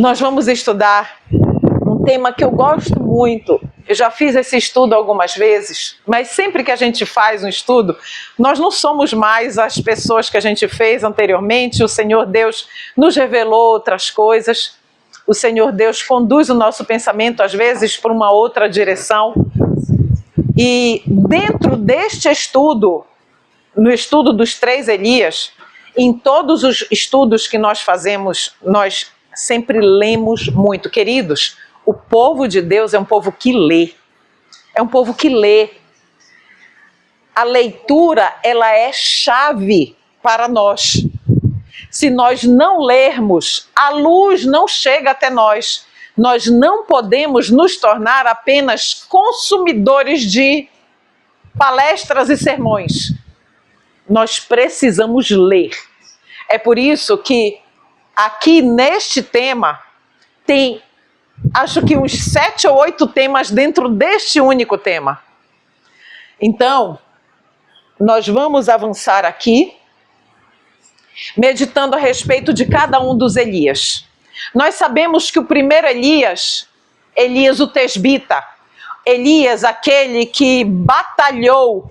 nós vamos estudar um tema que eu gosto muito. Eu já fiz esse estudo algumas vezes, mas sempre que a gente faz um estudo, nós não somos mais as pessoas que a gente fez anteriormente. O Senhor Deus nos revelou outras coisas. O Senhor Deus conduz o nosso pensamento, às vezes, para uma outra direção. E dentro deste estudo, no estudo dos 3 Elias, em todos os estudos que nós fazemos, nós sempre lemos muito. Queridos, o povo de Deus é um povo que lê. É um povo que lê. A leitura, ela é chave para nós. Se nós não lermos, a luz não chega até nós. Nós não podemos nos tornar apenas consumidores de palestras e sermões. Nós precisamos ler. É por isso que aqui neste tema tem, acho que uns 7 ou 8 temas dentro deste único tema. Então, nós vamos avançar aqui, meditando a respeito de cada um dos Elias. Nós sabemos que o primeiro Elias, Elias o tesbita, Elias aquele que batalhou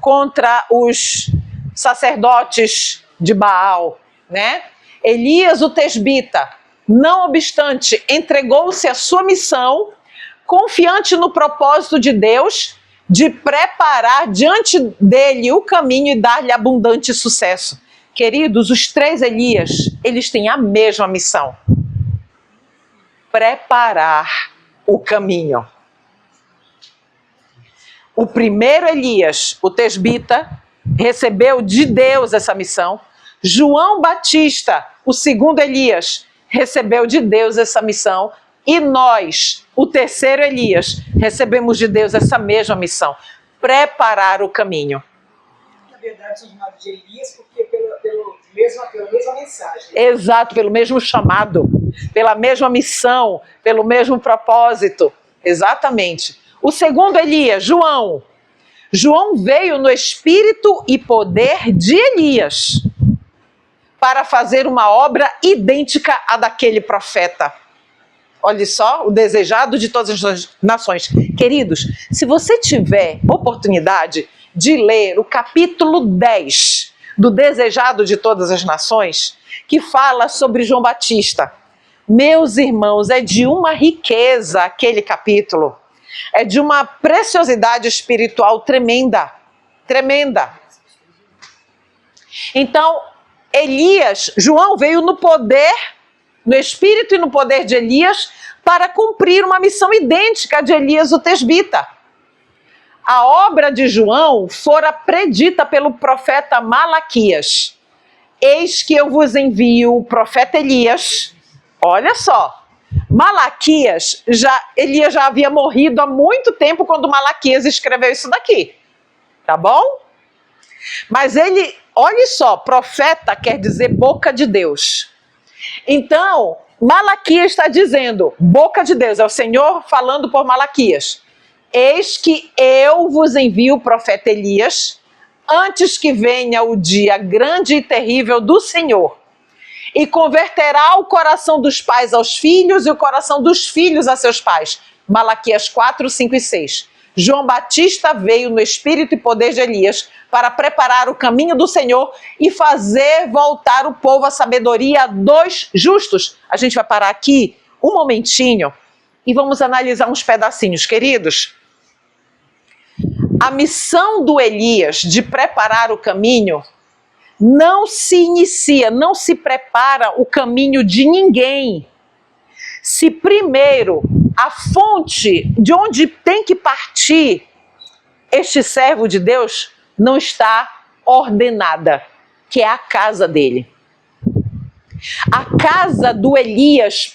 contra os sacerdotes de Baal, né? Elias o tesbita, não obstante, entregou-se à sua missão, confiante no propósito de Deus, de preparar diante dele o caminho e dar-lhe abundante sucesso. Queridos, os 3 Elias, eles têm a mesma missão: preparar o caminho. O primeiro Elias, o tesbita, recebeu de Deus essa missão. João Batista, o segundo Elias, recebeu de Deus essa missão. E nós, o terceiro Elias, recebemos de Deus essa mesma missão: preparar o caminho. Na verdade, são chamados de Elias porque pela mesma mensagem. Exato, pelo mesmo chamado, pela mesma missão, pelo mesmo propósito. Exatamente. O segundo Elias, João. João veio no espírito e poder de Elias para fazer uma obra idêntica à daquele profeta. Olha só, o desejado de todas as nações. Queridos, se você tiver oportunidade de ler o capítulo 10 do Desejado de Todas as Nações, que fala sobre João Batista, meus irmãos, é de uma riqueza aquele capítulo. É de uma preciosidade espiritual tremenda, tremenda. Então, Elias, João veio no poder, no espírito e no poder de Elias, para cumprir uma missão idêntica de Elias o tesbita. A obra de João fora predita pelo profeta Malaquias. Eis que eu vos envio o profeta Elias. Olha só. Malaquias, Elias já havia morrido há muito tempo quando Malaquias escreveu isso daqui, tá bom? Mas ele, olha só, profeta quer dizer boca de Deus. Então, Malaquias está dizendo, boca de Deus, é o Senhor falando por Malaquias. Eis que eu vos envio o profeta Elias, antes que venha o dia grande e terrível do Senhor. E converterá o coração dos pais aos filhos e o coração dos filhos a seus pais. Malaquias 4, 5 e 6. João Batista veio no espírito e poder de Elias para preparar o caminho do Senhor e fazer voltar o povo à sabedoria dos justos. A gente vai parar aqui um momentinho e vamos analisar uns pedacinhos, queridos. A missão do Elias de preparar o caminho não se inicia, não se prepara o caminho de ninguém. Se primeiro a fonte de onde tem que partir este servo de Deus não está ordenada, que é a casa dele. A casa do Elias,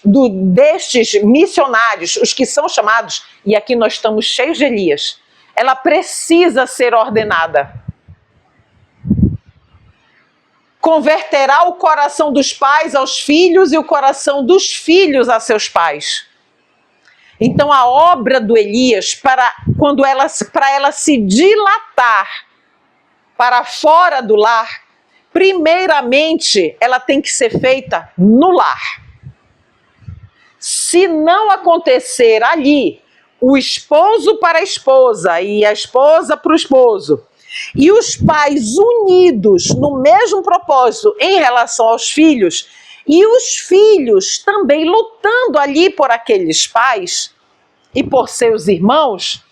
destes missionários, os que são chamados, e aqui nós estamos cheios de Elias, ela precisa ser ordenada. Converterá o coração dos pais aos filhos e o coração dos filhos a seus pais. Então a obra do Elias, para ela se dilatar para fora do lar, primeiramente ela tem que ser feita no lar. Se não acontecer ali, o esposo para a esposa e a esposa para o esposo, e os pais unidos no mesmo propósito em relação aos filhos, e os filhos também lutando ali por aqueles pais e por seus irmãos,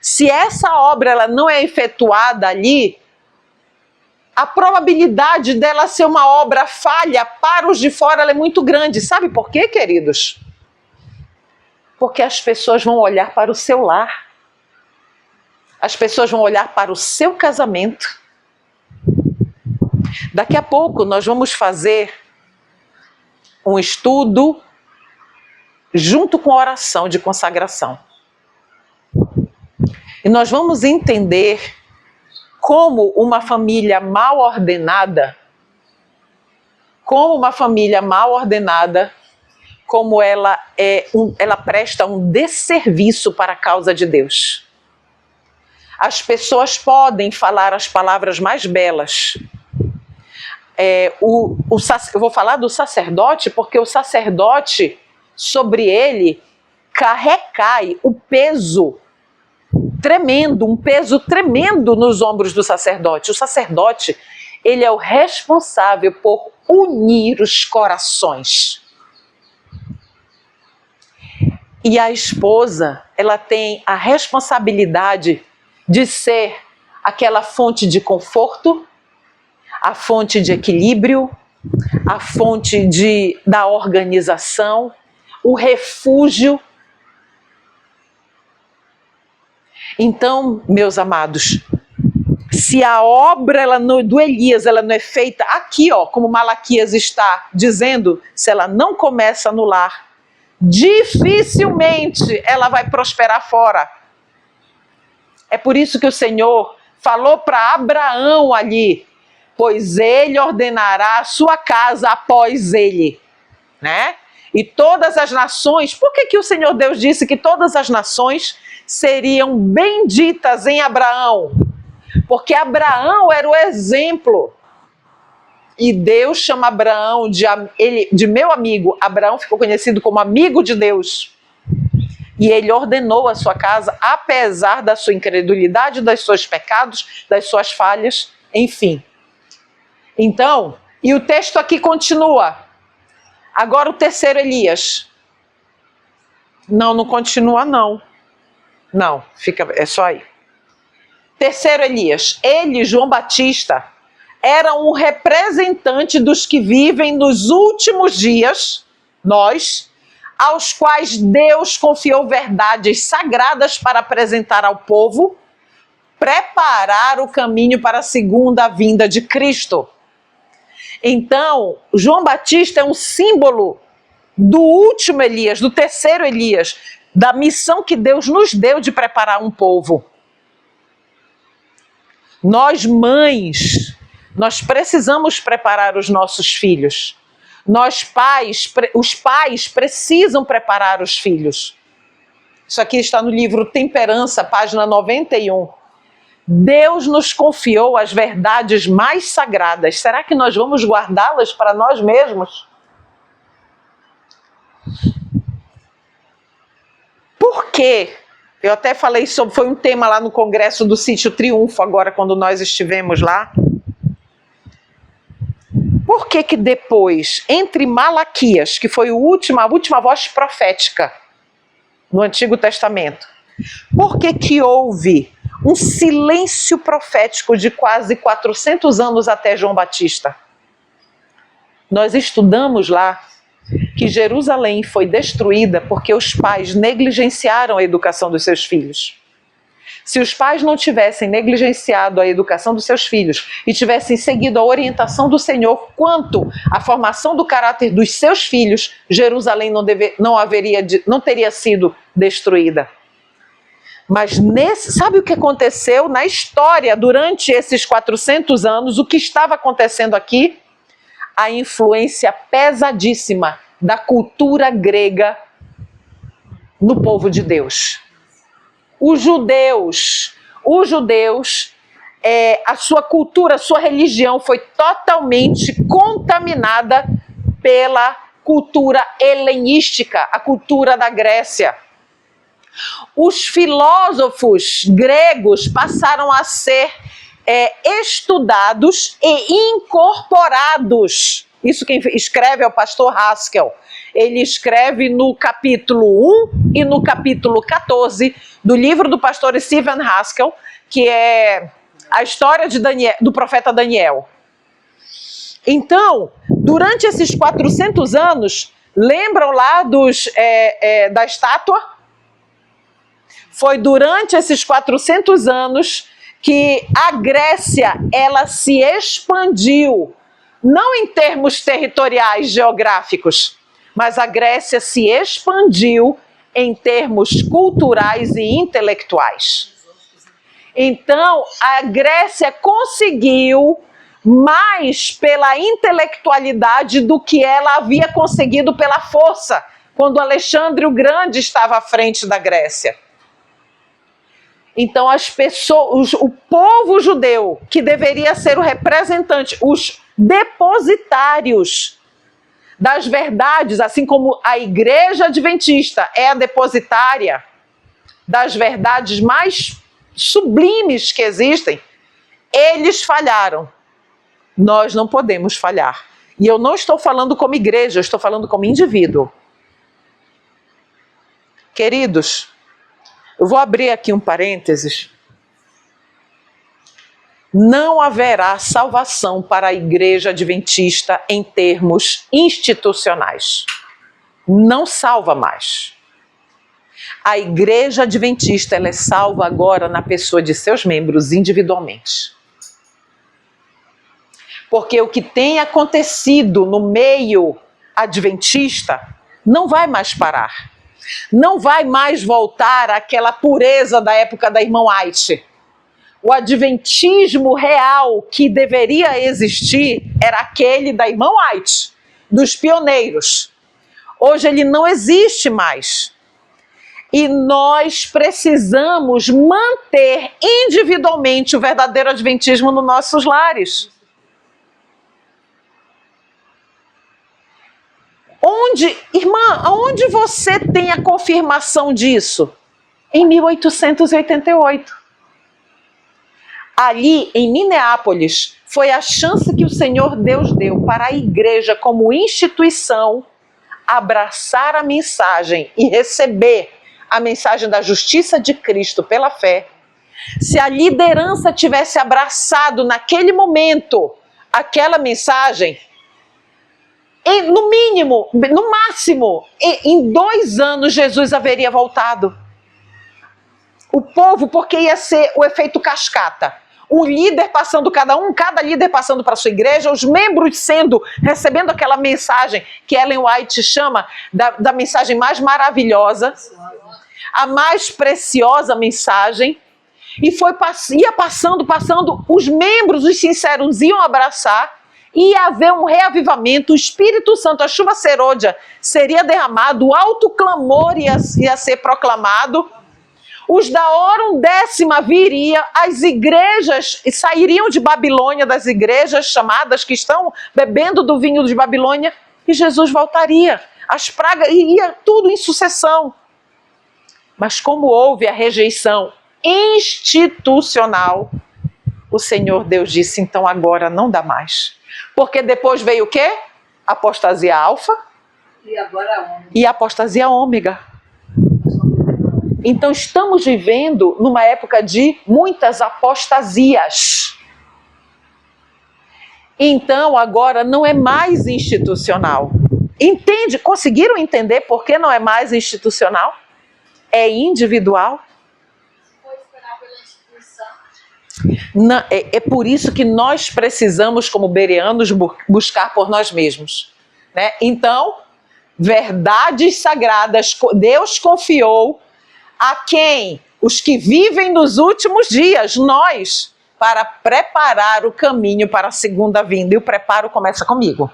se essa obra ela não é efetuada ali, a probabilidade dela ser uma obra falha para os de fora ela é muito grande. Sabe por quê, queridos? Porque as pessoas vão olhar para o seu lar. As pessoas vão olhar para o seu casamento. Daqui a pouco nós vamos fazer um estudo junto com a oração de consagração. E nós vamos entender como uma família mal ordenada, como ela presta um desserviço para a causa de Deus. As pessoas podem falar as palavras mais belas. Eu vou falar do sacerdote, porque o sacerdote, sobre ele, recai o peso tremendo, um peso tremendo nos ombros do sacerdote. O sacerdote, ele é o responsável por unir os corações. E a esposa, ela tem a responsabilidade de ser aquela fonte de conforto, a fonte de equilíbrio, a fonte da organização, o refúgio. Então, meus amados, se a obra do Elias ela não é feita aqui, como Malaquias está dizendo, se ela não começa no lar, dificilmente ela vai prosperar fora. É por isso que o Senhor falou para Abraão ali, pois ele ordenará a sua casa após ele, né? E todas as nações, por que o Senhor Deus disse que todas as nações seriam benditas em Abraão? Porque Abraão era o exemplo. E Deus chama Abraão de meu amigo. Abraão ficou conhecido como amigo de Deus. E ele ordenou a sua casa, apesar da sua incredulidade, dos seus pecados, das suas falhas, enfim. Então, e o texto aqui continua. Agora o terceiro Elias. Não continua não. Não, é só aí. Terceiro Elias. Ele, João Batista, era um representante dos que vivem nos últimos dias, nós, aos quais Deus confiou verdades sagradas para apresentar ao povo, preparar o caminho para a segunda vinda de Cristo. Então, João Batista é um símbolo do último Elias, do terceiro Elias, da missão que Deus nos deu de preparar um povo. Nós, mães, nós precisamos preparar os nossos filhos. Os pais precisam preparar os filhos. Isso aqui está no livro Temperança, página 91. Deus nos confiou as verdades mais sagradas. Será que nós vamos guardá-las para nós mesmos? Por quê? Eu até falei sobre, foi um tema lá no congresso do Sítio Triunfo, agora quando nós estivemos lá. Por que depois, entre Malaquias, que foi a última voz profética no Antigo Testamento, por que houve um silêncio profético de quase 400 anos até João Batista? Nós estudamos lá que Jerusalém foi destruída porque os pais negligenciaram a educação dos seus filhos. Se os pais não tivessem negligenciado a educação dos seus filhos e tivessem seguido a orientação do Senhor quanto à formação do caráter dos seus filhos, Jerusalém não teria sido destruída. Mas sabe o que aconteceu na história durante esses 400 anos? O que estava acontecendo aqui? A influência pesadíssima da cultura grega no povo de Deus. Os judeus, a sua cultura, a sua religião foi totalmente contaminada pela cultura helenística, a cultura da Grécia. Os filósofos gregos passaram a ser estudados e incorporados. Isso quem escreve é o pastor Haskell. Ele escreve no capítulo 1 e no capítulo 14 do livro do pastor Stephen Haskell, que é a história de Daniel, do profeta Daniel. Então, durante esses 400 anos, lembram lá da estátua? Foi durante esses 400 anos que a Grécia, ela se expandiu, não em termos territoriais geográficos, mas a Grécia se expandiu em termos culturais e intelectuais. Então, a Grécia conseguiu mais pela intelectualidade do que ela havia conseguido pela força, quando Alexandre o Grande estava à frente da Grécia. Então, as pessoas, o povo judeu, que deveria ser o representante, os depositários das verdades, assim como a Igreja Adventista é a depositária das verdades mais sublimes que existem, eles falharam. Nós não podemos falhar. E eu não estou falando como igreja, eu estou falando como indivíduo. Queridos, eu vou abrir aqui um parênteses. Não haverá salvação para a Igreja Adventista em termos institucionais. Não salva mais. A Igreja Adventista, ela é salva agora na pessoa de seus membros individualmente. Porque o que tem acontecido no meio adventista não vai mais parar. Não vai mais voltar àquela pureza da época da irmã White. O adventismo real que deveria existir era aquele da irmã White, dos pioneiros. Hoje ele não existe mais. E nós precisamos manter individualmente o verdadeiro adventismo nos nossos lares. Irmã, aonde você tem a confirmação disso? Em 1888. Ali, em Minneapolis, foi a chance que o Senhor Deus deu para a igreja como instituição abraçar a mensagem e receber a mensagem da justiça de Cristo pela fé. Se a liderança tivesse abraçado naquele momento aquela mensagem, no mínimo, no máximo, em 2 anos Jesus haveria voltado. O povo, porque ia ser o efeito cascata. O líder passando cada líder passando para a sua igreja, os membros recebendo aquela mensagem que Ellen White chama da mensagem mais maravilhosa, a mais preciosa mensagem, e ia passando, os membros, os sinceros, iam abraçar, ia haver um reavivamento, o Espírito Santo, a chuva serôdia seria derramado, o alto clamor ia ser proclamado, os da hora undécima viria, as igrejas sairiam de Babilônia, das igrejas chamadas que estão bebendo do vinho de Babilônia, e Jesus voltaria. As pragas, ia tudo em sucessão. Mas como houve a rejeição institucional, o Senhor Deus disse, então agora não dá mais. Porque depois veio o quê? Apostasia alfa e apostasia ômega. Então estamos vivendo numa época de muitas apostasias. Então agora não é mais institucional. Entende? Conseguiram entender por que não é mais institucional? É individual. Não, é por isso que nós precisamos, como bereanos, buscar por nós mesmos. Né? Então, verdades sagradas, Deus confiou a quem? Os que vivem nos últimos dias, nós, para preparar o caminho para a segunda vinda. E o preparo começa comigo.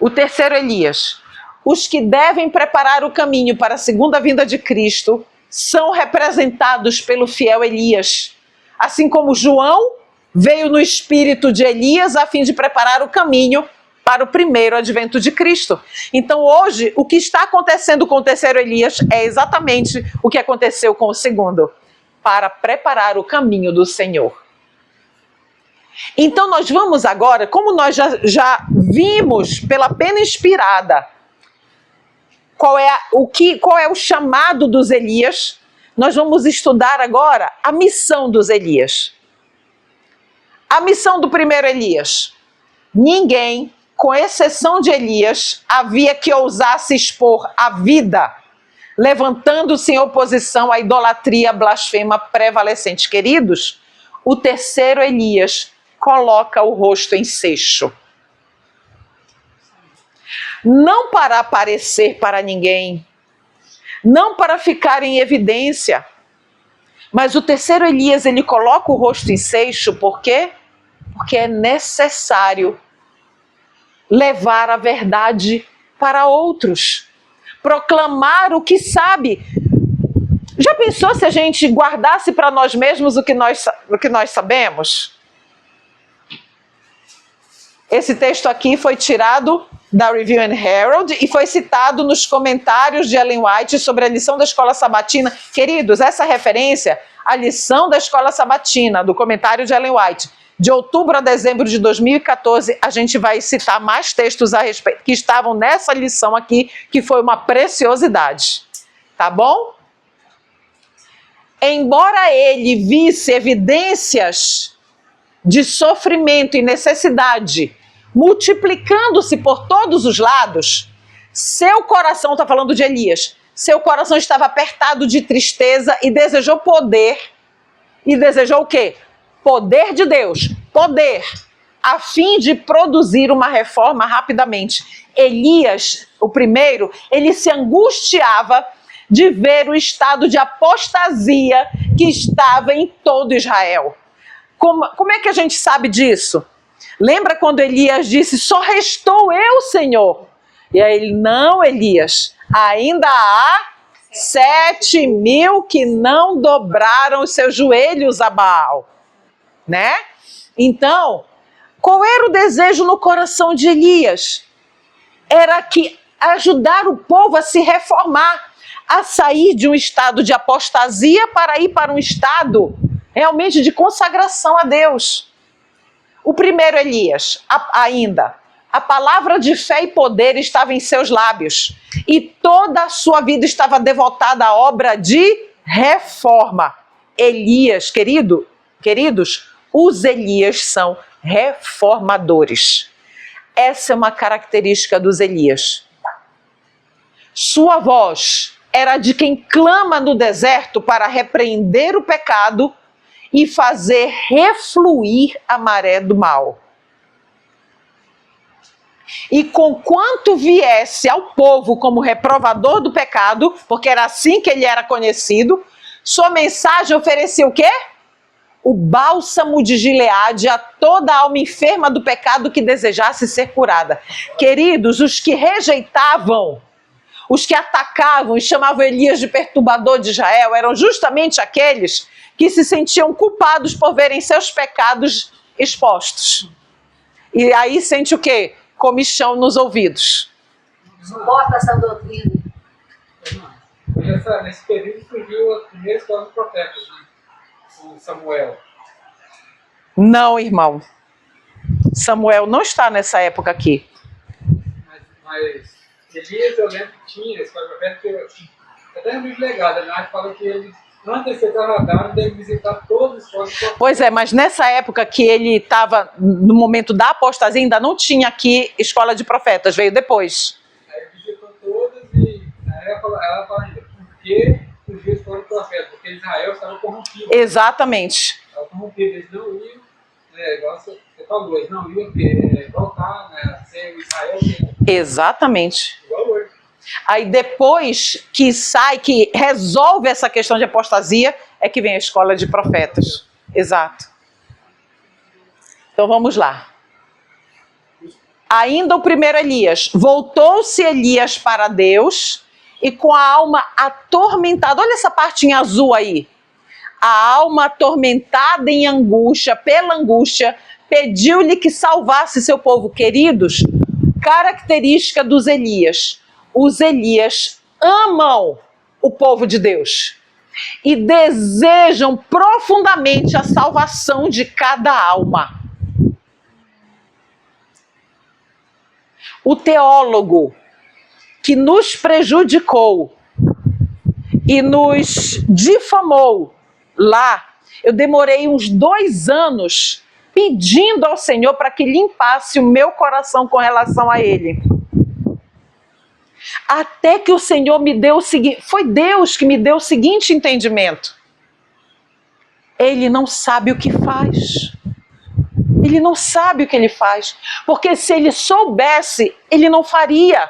O terceiro Elias. Os que devem preparar o caminho para a segunda vinda de Cristo são representados pelo fiel Elias. Assim como João veio no espírito de Elias a fim de preparar o caminho para o primeiro advento de Cristo. Então hoje, o que está acontecendo com o terceiro Elias é exatamente o que aconteceu com o segundo, para preparar o caminho do Senhor. Então nós vamos agora, como nós já vimos pela pena inspirada, qual é o chamado dos Elias, nós vamos estudar agora a missão dos Elias. A missão do primeiro Elias. Ninguém, com exceção de Elias, havia que ousasse expor a vida, levantando-se em oposição à idolatria blasfema prevalecente. Queridos, o terceiro Elias coloca o rosto em seixo. Não para aparecer para ninguém, não para ficar em evidência, mas o terceiro Elias, ele coloca o rosto em seixo, por quê? Porque é necessário levar a verdade para outros, proclamar o que sabe. Já pensou se a gente guardasse para nós mesmos o que nós sabemos? Esse texto aqui foi tirado da Review and Herald e foi citado nos comentários de Ellen White sobre a lição da escola sabatina. Queridos, essa referência à lição da escola sabatina, do comentário de Ellen White, de outubro a dezembro de 2014, a gente vai citar mais textos a respeito, que estavam nessa lição aqui, que foi uma preciosidade. Tá bom? Embora ele visse evidências de sofrimento e necessidade multiplicando-se por todos os lados, seu coração, está falando de Elias, seu coração estava apertado de tristeza e desejou poder. E desejou o quê? Poder de Deus, poder, a fim de produzir uma reforma rapidamente. Elias, o primeiro, ele se angustiava de ver o estado de apostasia que estava em todo Israel. Como é que a gente sabe disso? Lembra quando Elias disse, só restou eu, Senhor? E aí ele, não, Elias, ainda há 7.000 que não dobraram os seus joelhos a Baal. Né? Então, qual era o desejo no coração de Elias? Era que ajudar o povo a se reformar, a sair de um estado de apostasia para ir para um estado realmente de consagração a Deus. O primeiro Elias, ainda, a palavra de fé e poder estava em seus lábios e toda a sua vida estava devotada à obra de reforma. Elias, queridos, os Elias são reformadores. Essa é uma característica dos Elias. Sua voz era de quem clama no deserto para repreender o pecado e fazer refluir a maré do mal. E conquanto viesse ao povo como reprovador do pecado, porque era assim que ele era conhecido, sua mensagem oferecia o quê? O bálsamo de Gileade a toda alma enferma do pecado que desejasse ser curada. Queridos, os que rejeitavam, os que atacavam e chamavam Elias de perturbador de Israel, eram justamente aqueles que se sentiam culpados por verem seus pecados expostos. E aí sente o quê? Comichão nos ouvidos. Suporta essa doutrina. Nesse período surgiu a primeira escola dos profetas, né? Com Samuel. Não, irmão. Samuel não está nessa época aqui. Mas Elias, eu lembro que tinha a escola dos profetas, que até é muito legada, né? Fala que ele, antes de ser tratado, deve visitar todas as escolas dos profetas. Pois é, mas nessa época que ele estava, no momento da apostasia, ainda não tinha aqui escola de profetas, veio depois. Aí ele visitou todas e aí ela fala ainda, por que surgiu a escola dos profetas? Porque Israel estava corrompido. Exatamente. Estava corrompido, eles não iam, igual você falou, eles não iam voltar, né, a ser Israel mesmo. Exatamente. Igual hoje. Aí depois que sai, que resolve essa questão de apostasia, é que vem a escola de profetas. Exato. Então vamos lá. Ainda o primeiro Elias. Voltou-se Elias para Deus e com a alma atormentada. Olha essa parte em azul aí. A alma atormentada em angústia, pela angústia, pediu-lhe que salvasse seu povo. Queridos, característica dos Elias. Os Elias amam o povo de Deus e desejam profundamente a salvação de cada alma. O teólogo que nos prejudicou e nos difamou lá, eu demorei uns 2 anos pedindo ao Senhor para que limpasse o meu coração com relação a ele. Até que o Senhor me deu o seguinte, foi Deus que me deu o seguinte entendimento. Ele não sabe o que faz. Ele não sabe o que ele faz. Porque se ele soubesse, ele não faria.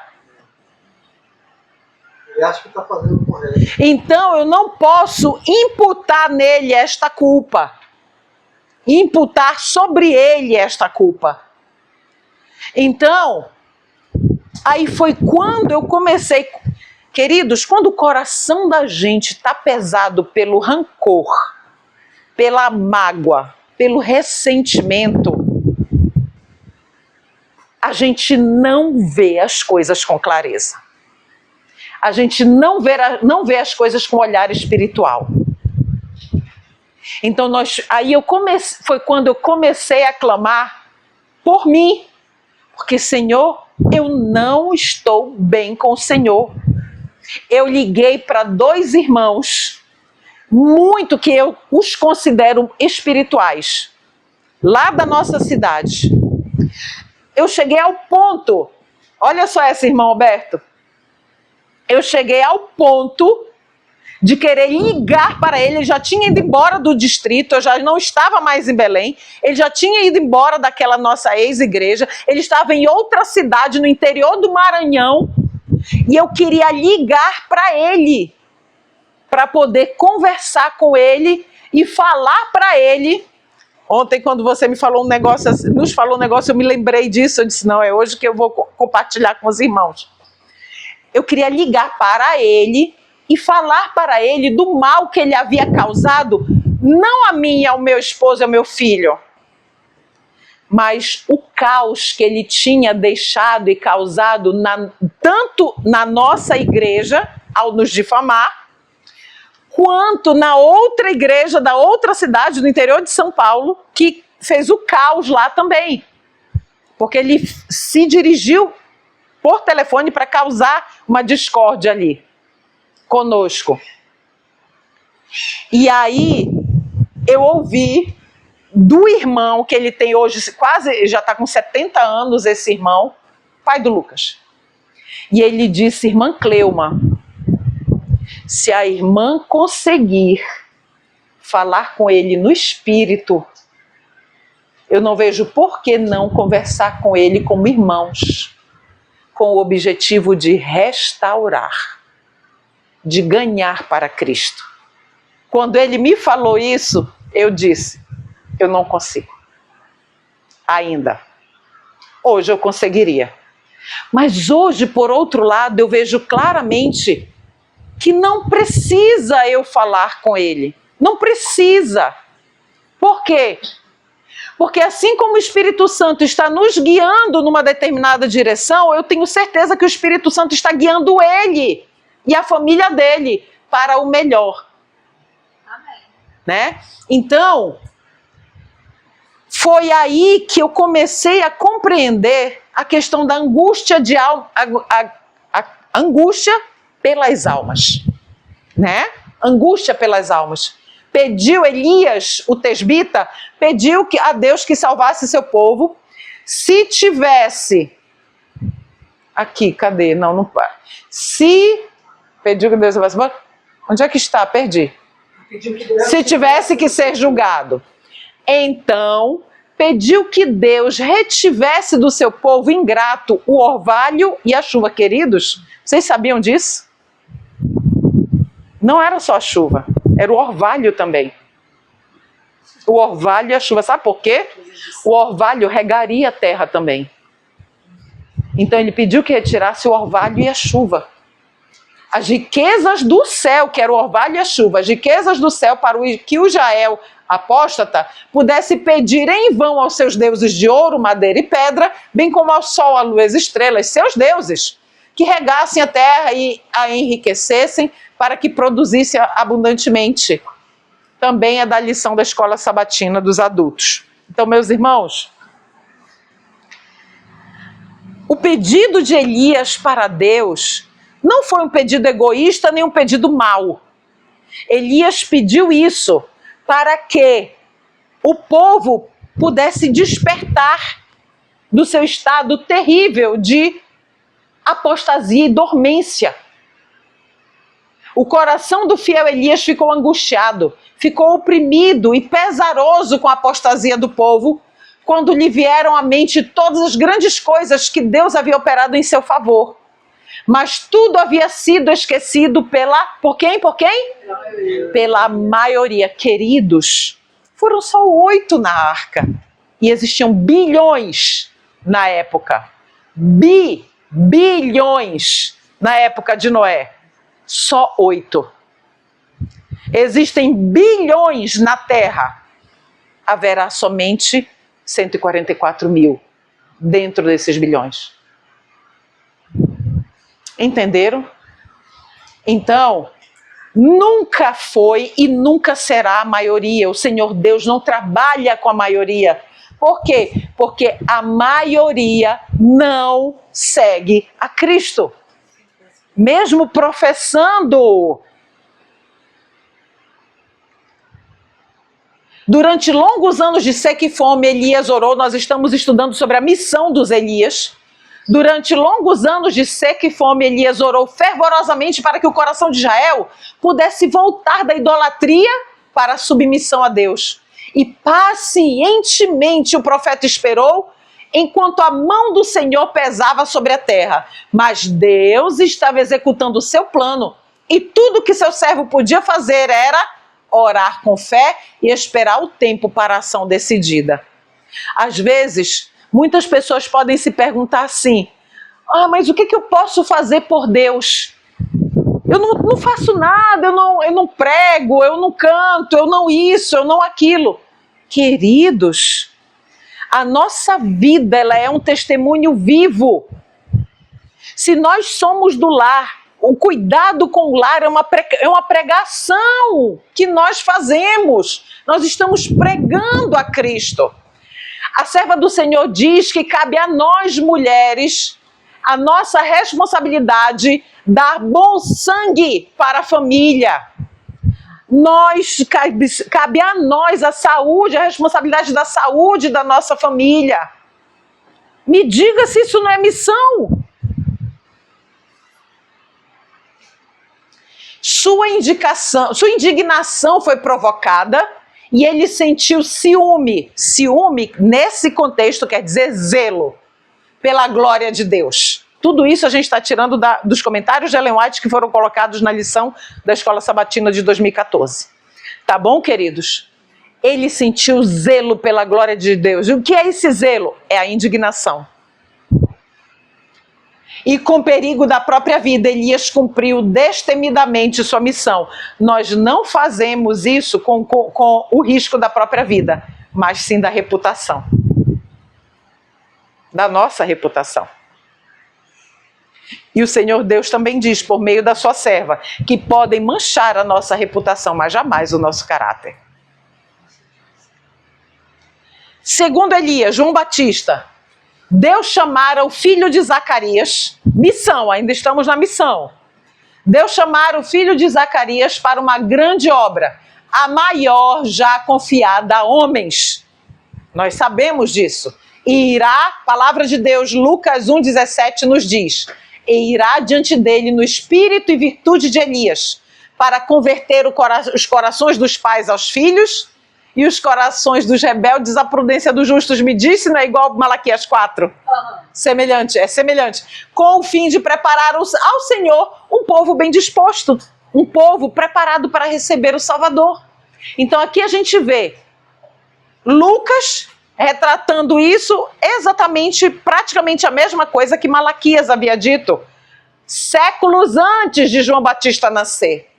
Ele acha que está fazendo correto. Então eu não posso imputar nele esta culpa. Imputar sobre ele esta culpa. Então, aí foi quando eu comecei... Queridos, quando o coração da gente está pesado pelo rancor, pela mágoa, pelo ressentimento, a gente não vê as coisas com clareza. A gente não vê as coisas com olhar espiritual. Então, foi quando eu comecei a clamar por mim. Porque, Senhor, eu não estou bem com o Senhor. Eu liguei para 2 irmãos, muito que eu os considero espirituais, lá da nossa cidade. Eu cheguei ao ponto, olha só esse irmão Alberto, eu cheguei ao ponto de querer ligar para ele já tinha ido embora do distrito, eu já não estava mais em Belém, ele já tinha ido embora daquela nossa ex-igreja, ele estava em outra cidade no interior do Maranhão, e eu queria ligar para ele, para poder conversar com ele e falar para ele. Ontem, quando você me falou nos falou um negócio, eu me lembrei disso, eu disse, não, é hoje que eu vou compartilhar com os irmãos. Eu queria ligar para ele e falar para ele do mal que ele havia causado, não a mim, ao meu esposo e ao meu filho, mas o caos que ele tinha deixado e causado tanto na nossa igreja, ao nos difamar, quanto na outra igreja da outra cidade do interior de São Paulo, que fez o caos lá também. Porque ele se dirigiu por telefone para causar uma discórdia ali conosco. E aí eu ouvi do irmão que ele tem hoje, quase já está com 70 anos esse irmão, pai do Lucas. E ele disse, irmã Cleuma, se a irmã conseguir falar com ele no espírito, eu não vejo por que não conversar com ele como irmãos, com o objetivo de restaurar, de ganhar para Cristo. Quando ele me falou isso, eu disse, eu não consigo. Ainda. Hoje eu conseguiria. Mas hoje, por outro lado, eu vejo claramente que não precisa eu falar com ele. Não precisa. Por quê? Porque assim como o Espírito Santo está nos guiando numa determinada direção, eu tenho certeza que o Espírito Santo está guiando ele e a família dele para o melhor. Amém. Né? Então, foi aí que eu comecei a compreender a questão da angústia de alma, a angústia pelas almas, né? Angústia pelas almas. Pediu Elias, o tesbita, pediu a Deus que salvasse seu povo. Se tivesse... Aqui, cadê? Não. Se... Pediu que Deus salvasse... Onde é que está? Perdi. Se tivesse que ser julgado. Então, pediu que Deus retivesse do seu povo ingrato o orvalho e a chuva. Queridos, vocês sabiam disso? Não era só a chuva, era o orvalho também. O orvalho e a chuva. Sabe por quê? O orvalho regaria a terra também. Então ele pediu que retirasse o orvalho e a chuva. As riquezas do céu, que era o orvalho e a chuva, as riquezas do céu para que o Jael apóstata, pudesse pedir em vão aos seus deuses de ouro, madeira e pedra, bem como ao sol, à lua e às estrelas, seus deuses, que regassem a terra e a enriquecessem para que produzisse abundantemente. Também é da lição da escola sabatina dos adultos. Então, meus irmãos, o pedido de Elias para Deus não foi um pedido egoísta nem um pedido mau. Elias pediu isso para que o povo pudesse despertar do seu estado terrível de apostasia e dormência. O coração do fiel Elias ficou angustiado, ficou oprimido e pesaroso com a apostasia do povo, quando lhe vieram à mente todas as grandes coisas que Deus havia operado em seu favor. Mas tudo havia sido esquecido por quem? Por quem? Pela maioria. Queridos, foram só 8 na arca. E existiam bilhões na época. Bilhões na época de Noé. Só 8. Existem bilhões na terra. Haverá somente 144 mil dentro desses bilhões. Entenderam? Então, nunca foi e nunca será a maioria. O Senhor Deus não trabalha com a maioria. Por quê? Porque a maioria não segue a Cristo. Mesmo professando. Durante longos anos de seca e fome, Elias orou. Nós estamos estudando sobre a missão dos Elias. Durante longos anos de seca e fome, Elias orou fervorosamente para que o coração de Israel pudesse voltar da idolatria para a submissão a Deus. E pacientemente o profeta esperou, enquanto a mão do Senhor pesava sobre a terra. Mas Deus estava executando o seu plano, e tudo que seu servo podia fazer era orar com fé e esperar o tempo para a ação decidida. Às vezes, muitas pessoas podem se perguntar assim: mas o que eu posso fazer por Deus? Eu não faço nada, eu não prego, eu não canto, eu não isso, eu não aquilo. Queridos, a nossa vida ela é um testemunho vivo. Se nós somos do lar, o cuidado com o lar é uma pregação que nós fazemos. Nós estamos pregando a Cristo. A serva do Senhor diz que cabe a nós, mulheres, a nossa responsabilidade dar bom sangue para a família. Cabe a nós a saúde, a responsabilidade da saúde da nossa família. Me diga se isso não é missão. Sua indignação foi provocada e ele sentiu ciúme. Ciúme, nesse contexto, quer dizer zelo pela glória de Deus. Tudo isso a gente está tirando dos comentários de Ellen White que foram colocados na lição da Escola Sabatina de 2014. Tá bom, queridos? Ele sentiu zelo pela glória de Deus. E o que é esse zelo? É a indignação. E com perigo da própria vida, Elias cumpriu destemidamente sua missão. Nós não fazemos isso com o risco da própria vida, mas sim da reputação. Da nossa reputação. E o Senhor Deus também diz, por meio da sua serva, que podem manchar a nossa reputação, mas jamais o nosso caráter. Segundo Elias, João Batista, Deus chamara o filho de Zacarias, missão, ainda estamos na missão. Deus chamara o filho de Zacarias para uma grande obra, a maior já confiada a homens. Nós sabemos disso. E irá, palavra de Deus, Lucas 1,17 nos diz, e irá diante dele no espírito e virtude de Elias, para converter os corações dos pais aos filhos e os corações dos rebeldes à prudência dos justos. Me disse, não é igual Malaquias 4? Semelhante, é semelhante. Com o fim de preparar ao Senhor um povo bem disposto, um povo preparado para receber o Salvador. Então aqui a gente vê Lucas retratando isso exatamente, praticamente a mesma coisa que Malaquias havia dito, séculos antes de João Batista nascer.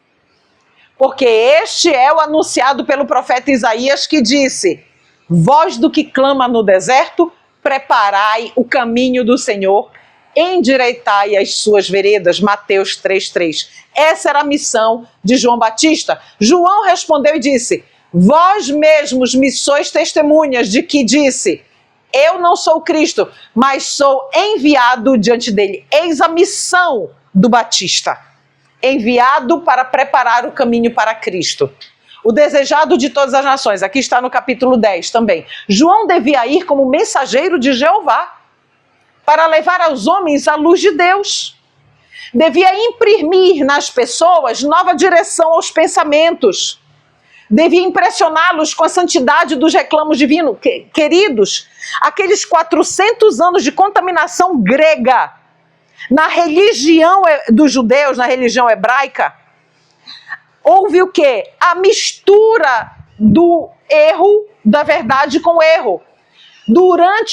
porque este é o anunciado pelo profeta Isaías que disse: voz do que clama no deserto, preparai o caminho do Senhor, endireitai as suas veredas. Mateus 3:3. Essa era a missão de João Batista. João respondeu e disse: vós mesmos me sois testemunhas de que disse: eu não sou o Cristo, mas sou enviado diante dele. Eis a missão do Batista, enviado para preparar o caminho para Cristo. O desejado de todas as nações, aqui está no capítulo 10 também. João devia ir como mensageiro de Jeová, para levar aos homens a luz de Deus. Devia imprimir nas pessoas nova direção aos pensamentos. Devia impressioná-los com a santidade dos reclamos divinos. Queridos, aqueles 400 anos de contaminação grega na religião dos judeus, na religião hebraica, houve o quê? A mistura do erro, da verdade com o erro.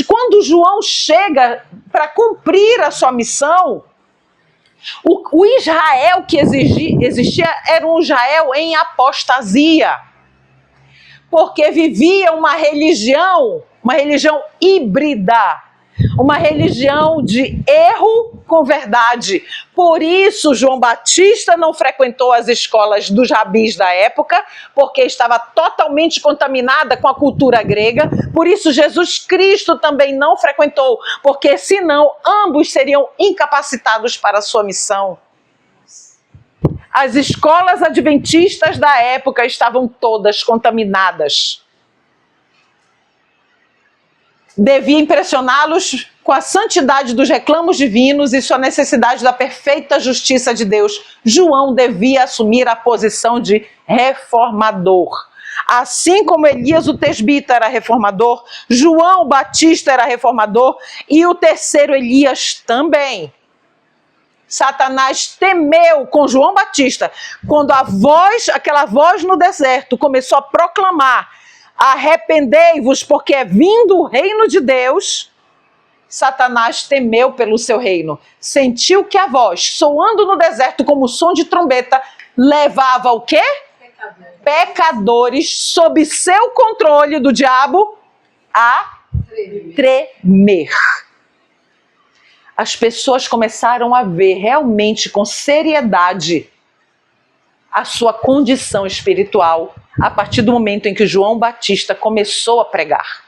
Quando João chega para cumprir a sua missão, o Israel que existia era um Israel em apostasia, porque vivia uma religião híbrida, uma religião de erro com verdade. Por isso, João Batista não frequentou as escolas dos rabis da época, porque estava totalmente contaminada com a cultura grega. Por isso, Jesus Cristo também não frequentou, porque senão ambos seriam incapacitados para a sua missão. As escolas adventistas da época estavam todas contaminadas. Devia impressioná-los com a santidade dos reclamos divinos e sua necessidade da perfeita justiça de Deus. João devia assumir a posição de reformador. Assim como Elias o tesbita era reformador, João Batista era reformador e o terceiro Elias também. Satanás temeu com João Batista quando aquela voz no deserto começou a proclamar: arrependei-vos, porque é vindo o reino de Deus. Satanás temeu pelo seu reino. Sentiu que a voz, soando no deserto como o som de trombeta, levava o quê? Pecadores sob seu controle do diabo a tremer. As pessoas começaram a ver realmente com seriedade a sua condição espiritual a partir do momento em que João Batista começou a pregar.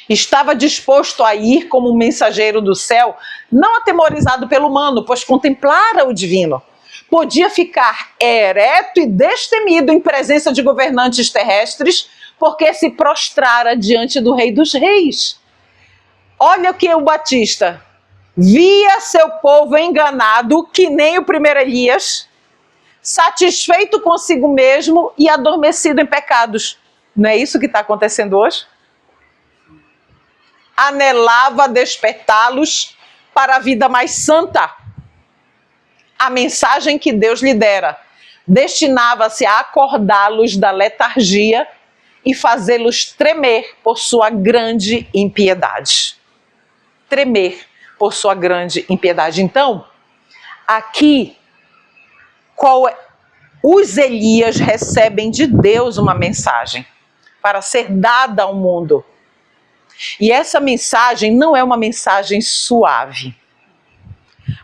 Estava disposto a ir como um mensageiro do céu, não atemorizado pelo humano, pois contemplara o divino. Podia ficar ereto e destemido em presença de governantes terrestres, porque se prostrara diante do Rei dos Reis. Olha o que o Batista via seu povo enganado, que nem o primeiro Elias, satisfeito consigo mesmo e adormecido em pecados. Não é isso que está acontecendo hoje? Anelava despertá-los para a vida mais santa. A mensagem que Deus lhe dera destinava-se a acordá-los da letargia e fazê-los tremer por sua grande impiedade. Tremer por sua grande impiedade. Então, aqui, os Elias recebem de Deus uma mensagem para ser dada ao mundo. E essa mensagem não é uma mensagem suave,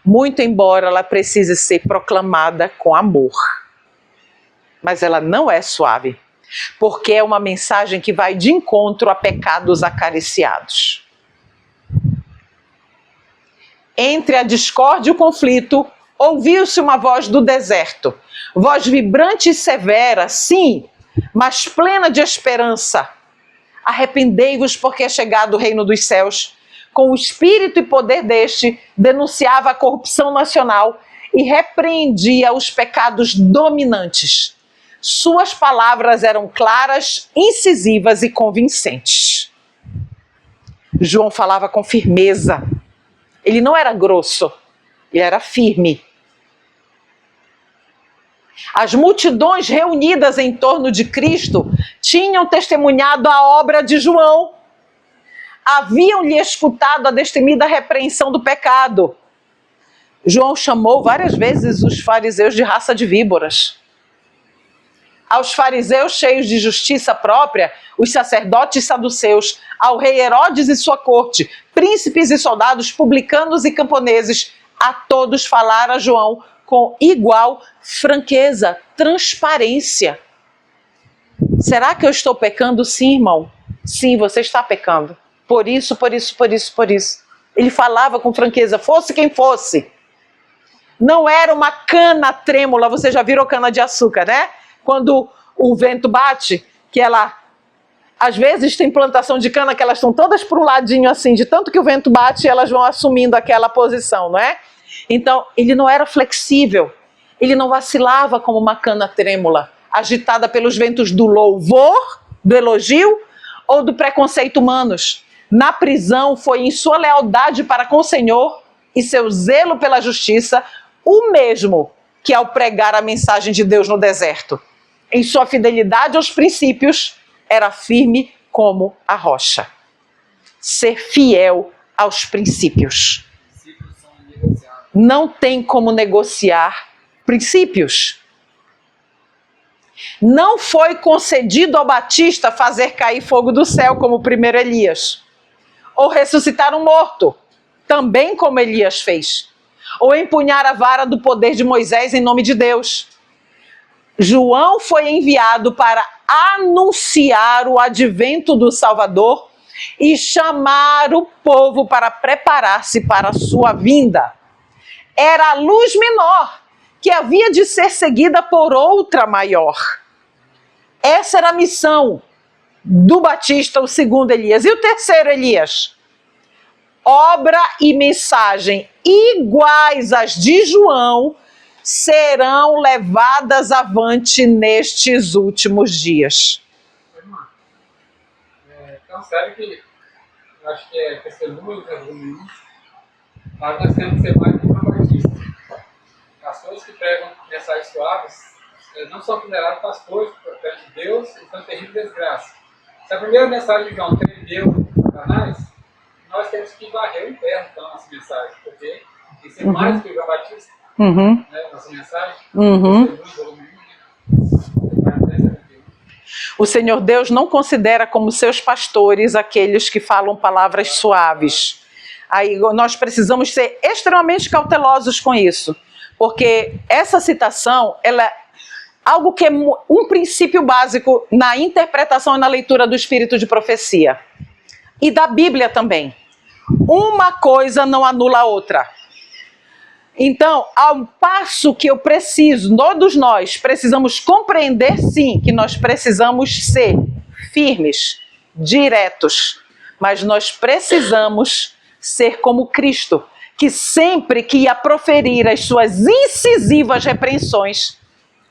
muito embora ela precise ser proclamada com amor. Mas ela não é suave, porque é uma mensagem que vai de encontro a pecados acariciados. Entre a discórdia e o conflito, ouviu-se uma voz do deserto, voz vibrante e severa, sim, mas plena de esperança. Arrependei-vos, porque é chegado o reino dos céus. Com o espírito e poder deste, denunciava a corrupção nacional e repreendia os pecados dominantes. Suas palavras eram claras, incisivas e convincentes. João falava com firmeza. Ele não era grosso, ele era firme. As multidões reunidas em torno de Cristo tinham testemunhado a obra de João. Haviam-lhe escutado a destemida repreensão do pecado. João chamou várias vezes os fariseus de raça de víboras. Aos fariseus cheios de justiça própria, os sacerdotes saduceus, ao rei Herodes e sua corte, príncipes e soldados, publicanos e camponeses, a todos falara João com igual franqueza, transparência. Será que eu estou pecando? Sim, irmão. Sim, você está pecando. Por isso, por isso, por isso, por isso. Ele falava com franqueza, fosse quem fosse. Não era uma cana trêmula, você já virou cana de açúcar, né? Quando o vento bate, que ela... Às vezes tem plantação de cana que elas estão todas para um ladinho assim, de tanto que o vento bate, elas vão assumindo aquela posição, não é? Então, ele não era flexível. Ele não vacilava como uma cana trêmula, agitada pelos ventos do louvor, do elogio ou do preconceito humanos. Na prisão, foi em sua lealdade para com o Senhor e seu zelo pela justiça, o mesmo que ao pregar a mensagem de Deus no deserto. Em sua fidelidade aos princípios, era firme como a rocha. Ser fiel aos princípios. Princípios são negociáveis. Não tem como negociar princípios. Não foi concedido ao Batista fazer cair fogo do céu, como o primeiro Elias. Ou ressuscitar um morto, também como Elias fez. Ou empunhar a vara do poder de Moisés em nome de Deus. João foi enviado para anunciar o advento do Salvador e chamar o povo para preparar-se para a sua vinda. Era a luz menor que havia de ser seguida por outra maior. Essa era a missão do Batista, o segundo Elias. E o terceiro Elias? Obra e mensagem iguais às de João serão levadas avante nestes últimos dias. Irmã, então sério que eu acho que é testemunho, resumindo, mas nós temos que ser mais que João Batista. Pastores que pregam mensagens suaves não são considerados pastores perante Deus e são terrível desgraça. Se a primeira mensagem de João prendeu Satanás, nós temos que varrer o inferno então nossa mensagem, porque tem que ser mais que João Batista, né, nossa mensagem. O Senhor Deus não considera como seus pastores aqueles que falam palavras suaves. Aí nós precisamos ser extremamente cautelosos com isso, porque essa citação, ela é algo que é um princípio básico na interpretação e na leitura do espírito de profecia. E da Bíblia também. Uma coisa não anula a outra. Então, ao passo que eu preciso, todos nós precisamos compreender, sim, que nós precisamos ser firmes, diretos, mas nós precisamos ser como Cristo, que sempre que ia proferir as suas incisivas repreensões,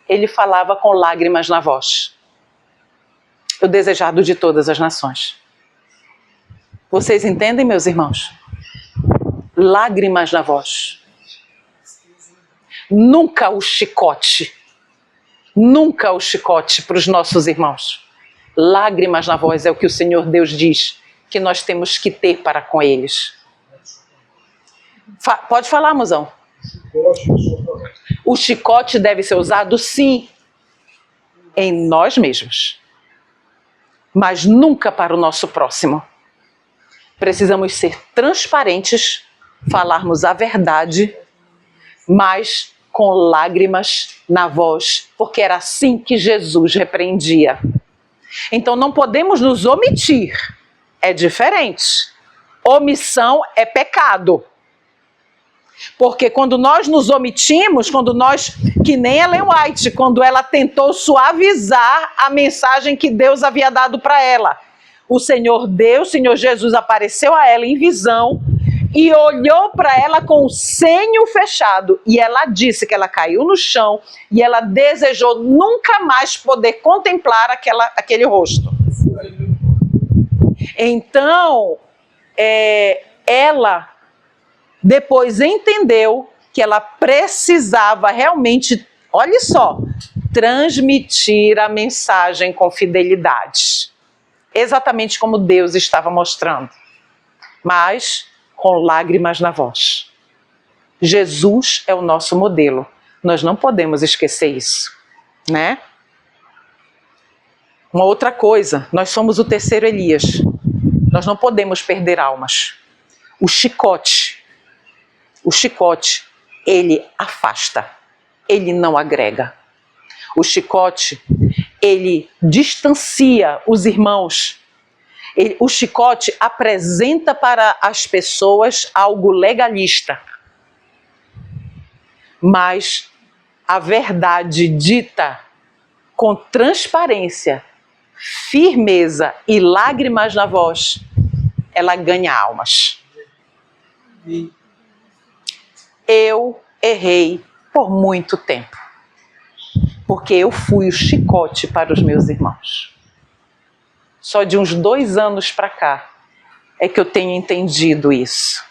ele falava com lágrimas na voz. O desejado de todas as nações. Vocês entendem, meus irmãos? Lágrimas na voz. Nunca o chicote para os nossos irmãos. Lágrimas na voz é o que o Senhor Deus diz que nós temos que ter para com eles. Pode falar, mozão. O chicote deve ser usado, sim, em nós mesmos, mas nunca para o nosso próximo. Precisamos ser transparentes, falarmos a verdade, mas com lágrimas na voz, porque era assim que Jesus repreendia. Então não podemos nos omitir, é diferente. Omissão é pecado. Porque quando nós nos omitimos, que nem Ellen White, quando ela tentou suavizar a mensagem que Deus havia dado para ela. O Senhor Deus, o Senhor Jesus apareceu a ela em visão e olhou para ela com o senho fechado. E ela disse que ela caiu no chão e ela desejou nunca mais poder contemplar aquele rosto. Então, ela depois entendeu que ela precisava realmente, olha só, transmitir a mensagem com fidelidade. Exatamente como Deus estava mostrando. Mas com lágrimas na voz. Jesus é o nosso modelo. Nós não podemos esquecer isso, né? Uma outra coisa, nós somos o terceiro Elias. Nós não podemos perder almas. O chicote, ele afasta, ele não agrega. O chicote, ele distancia os irmãos. O chicote apresenta para as pessoas algo legalista. Mas a verdade dita com transparência, firmeza e lágrimas na voz, ela ganha almas. Eu errei por muito tempo, porque eu fui o chicote para os meus irmãos. Só de uns 2 anos para cá é que eu tenho entendido isso.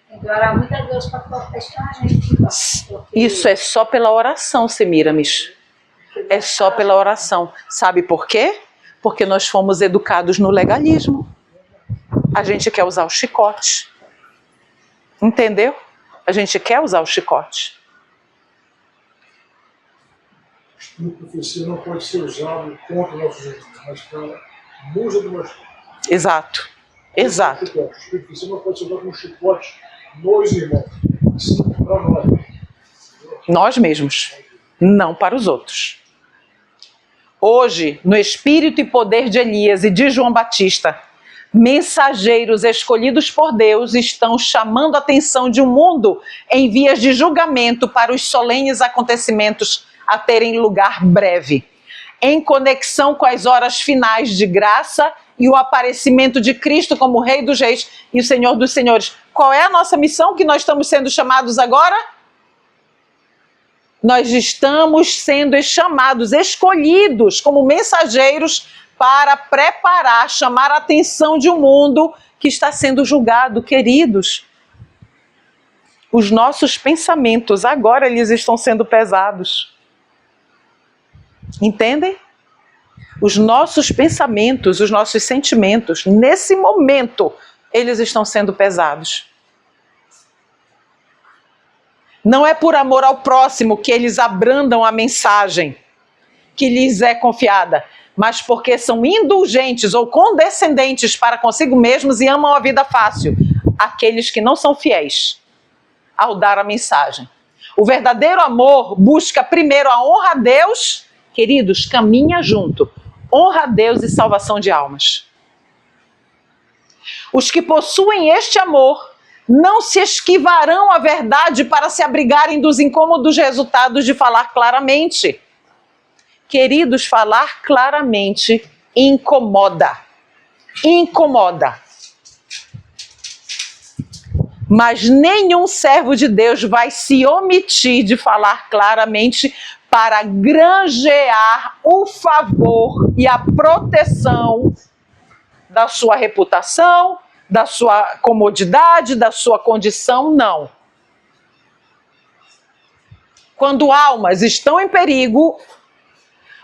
Tem que orar muito a Deus para protestar a gente. Isso é só pela oração, Semiramis. É só pela oração. Sabe por quê? Porque nós fomos educados no legalismo. A gente quer usar o chicote. Entendeu? A gente quer usar o chicote. A profecia não pode ser usado contra nossos irmãos, mas para musa do nosso. Exato. Exato. A profecia não pode ser usada como chicote nos irmãos, sim para nós. Nós mesmos, não para os outros. Hoje, no espírito e poder de Elias e de João Batista, mensageiros escolhidos por Deus estão chamando a atenção de um mundo em vias de julgamento para os solenes acontecimentos a terem lugar breve, em conexão com as horas finais de graça e o aparecimento de Cristo como Rei dos Reis e o Senhor dos Senhores. Qual é a nossa missão que nós estamos sendo chamados agora? Nós estamos sendo chamados, escolhidos como mensageiros para preparar, chamar a atenção de um mundo que está sendo julgado, queridos. Os nossos pensamentos agora eles estão sendo pesados. Entendem? Os nossos pensamentos, os nossos sentimentos, nesse momento, eles estão sendo pesados. Não é por amor ao próximo que eles abrandam a mensagem que lhes é confiada, mas porque são indulgentes ou condescendentes para consigo mesmos e amam a vida fácil, aqueles que não são fiéis ao dar a mensagem. O verdadeiro amor busca primeiro a honra a Deus, queridos, caminha junto, honra a Deus e salvação de almas. Os que possuem este amor não se esquivarão à verdade para se abrigarem dos incômodos resultados de falar claramente. Queridos, falar claramente incomoda. Incomoda. Mas nenhum servo de Deus vai se omitir de falar claramente para granjear o favor e a proteção da sua reputação, da sua comodidade, da sua condição, não. Quando almas estão em perigo,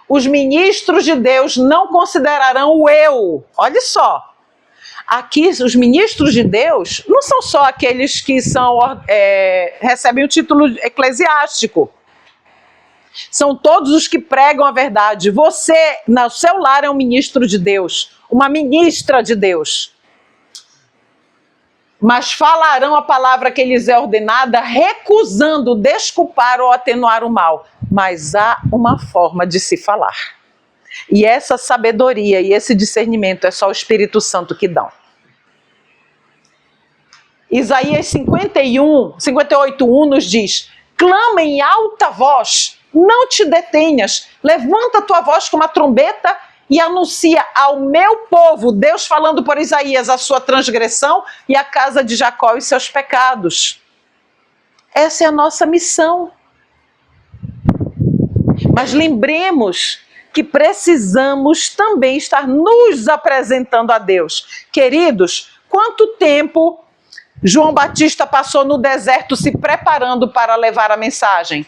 os ministros de Deus não considerarão o eu. Olha só, aqui os ministros de Deus não são só aqueles que recebem o título eclesiástico. São todos os que pregam a verdade. Você, no seu lar, é um ministro de Deus, uma ministra de Deus. Mas falarão a palavra que lhes é ordenada, recusando desculpar ou atenuar o mal. Mas há uma forma de se falar. E essa sabedoria e esse discernimento é só o Espírito Santo que dão. Isaías 58:1 nos diz: clama em alta voz, não te detenhas, levanta a tua voz com uma trombeta e anuncia ao meu povo, Deus falando por Isaías, a sua transgressão e a casa de Jacó e seus pecados. Essa é a nossa missão. Mas lembremos que precisamos também estar nos apresentando a Deus. Queridos, quanto tempo João Batista passou no deserto se preparando para levar a mensagem?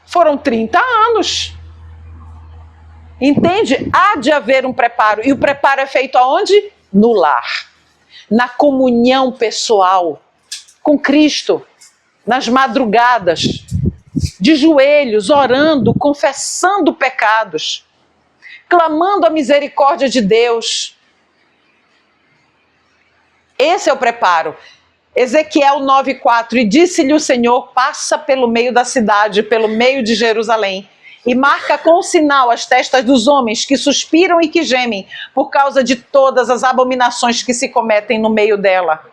Foram 30 anos. Entende? Há de haver um preparo. E o preparo é feito aonde? No lar. na comunhão pessoal com Cristo, nas madrugadas, de joelhos, orando, confessando pecados, clamando a misericórdia de Deus. Esse é o preparo. Ezequiel 9:4, e disse-lhe o Senhor, passa pelo meio da cidade, pelo meio de Jerusalém, e marca com sinal as testas dos homens que suspiram e que gemem por causa de todas as abominações que se cometem no meio dela.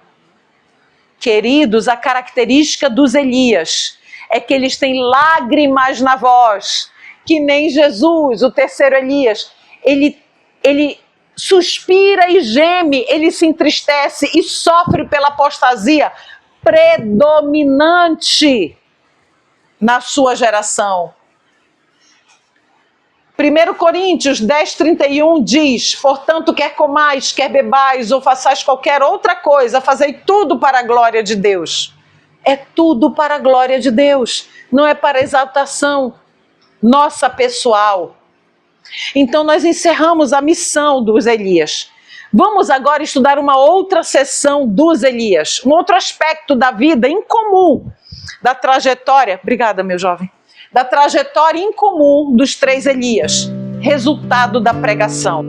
Queridos, a característica dos Elias é que eles têm lágrimas na voz, que nem Jesus, o terceiro Elias. Ele suspira e geme, ele se entristece e sofre pela apostasia predominante na sua geração. 1 Coríntios 10:31 diz, portanto, quer comais, quer bebais, ou façais qualquer outra coisa, fazei tudo para a glória de Deus. É tudo para a glória de Deus, não é para exaltação nossa pessoal. Então nós encerramos a missão dos Elias. Vamos agora estudar uma outra seção dos Elias, um outro aspecto da vida incomum, da trajetória, obrigada meu jovem, da trajetória incomum dos 3 Elias, resultado da pregação.